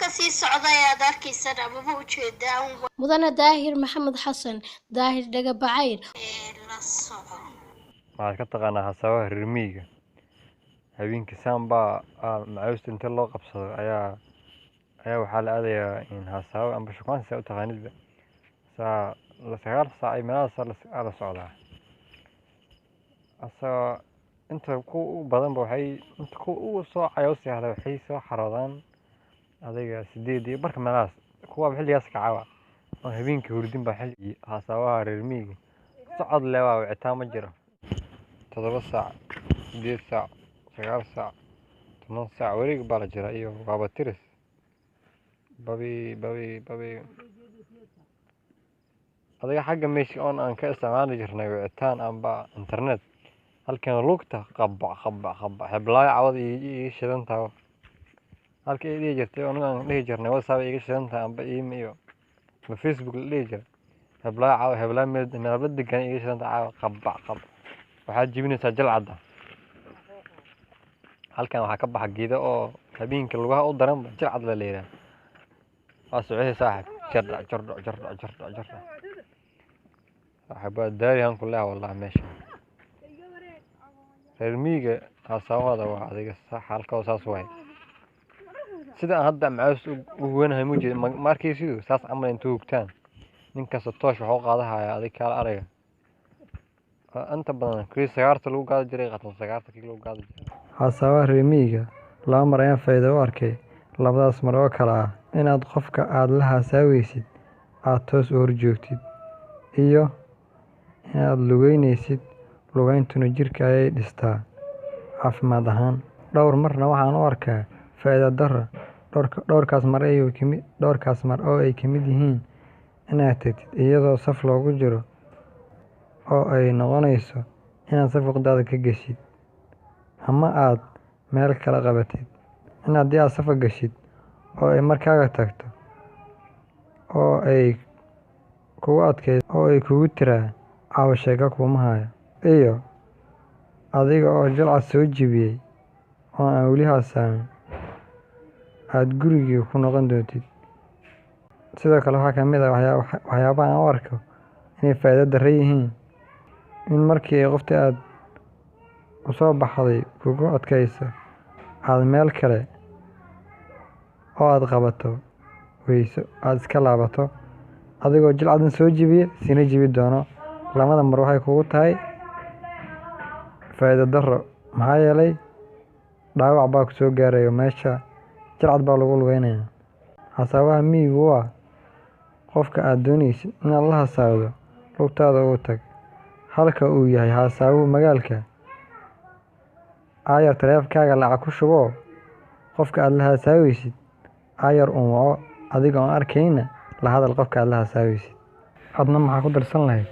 sii socday aad arkaysan amaba ujeedaan mudane daahir maxamed xasan daahir dhaga bacayr la soco waxaad ka taqaanaa hasaabaha reer miyiga habeenkii saambaa macaawista inta loo qabsado ayaa waxaa la aadayaa in hasaabo amba shukaan saa u taqaanidba saa la 9 saac ay meelahaas la socdaa asagoo inta ku badanba waxay inta ku soo cayawsi ahda waxay soo xaroodaan adiga 8 iyo barka meelahaas kuwa xilligaas ka caawa oo habeenkii hurdin baa xilli hasaabaha reer miyiga socod leewa wicitaan ma jiro 7 saac 8 saac 9 saac 10 saac wareeg baa la jira iyo waaba tiris babi adiga xagga meesha oo aan ka isticmaali jirnay wicitaan amba internet halkan lugta qabba heblaay cawad ii shidantaa halka ay dhigi jirtay oo aan dhigi jirnay WhatsApp iga shidantaa amba email ma Facebook la dhigi jiray heblaay meel degan iga shidantaa qabba waxaad jibinaysaa jalcada halkan waxaa ka baxa geedo oo habeenkii lugaha u daran jalcad la leeyahay واسعي صاحب جرد صاحب داري هم كلها والله ماشي رميقة هالصواد وهذا صح حالك وساس واحد سيدا هدا معاس وينها موجود ماركي سيدو ساس عمل انتو كتان نينكا 16 وحوق هذا هذيك الاريا انت بدنا كري سيارته لو قاعد جري قطن سيارتك لو قاعد جري هالصواد رميقة لا مريان فايدة واركي labadaas mar oo kala ah inaad qofka aad la hasaawaysid aad toos u horjoogtid iyo inaad lugeynaysid lugayntuna jirka ay dhistaa caafimaad ahaan dhowr marna waxaan u arkaa faa'iido darro dhowrkaas mar oo ay kamid yihiin inaad tagtid iyadoo saf loogu jiro oo ay noqonayso inaad saf waqtigaada ka geshid ama aad meel kala qabatid inaad aad safar gashid oo ay markaaga tagto oo ay kugu adkeyd oo ay kugu tiraa caawa sheeko kuma hayo iyo adiga oo jalcad soo jibiyey oo aan weli hasaamin aad gurigii ku noqon doontid sidoo kale waxaa ka mid ah waxyaabaha aan u arko inay faa'iido darro yihiin in markii ay qoftii aad u soo baxday kugu adkayso aad meel kale oo aad qabato weyso aad iska laabato adigoo jilcadan soo jibiye sina jibi doono lamada mar waxay kugu tahay faa'iido darro maxaa yeelay dhaawac baa ku soo gaarayo meesha jilcad baa lagu lugeynaya hasaabaha miyigu waa qofka aad doonaysid inaad la hasaawdo lugtaada ugu tag halka uu yahay hasaabuhu magaalka ayar taleefankaaga lacag ku shubo qofka aad la hasaawaysid ayar waco adiga oo arkayna la hadal qofka aad la hasaawaysid adna maxaa ku darsan lahayd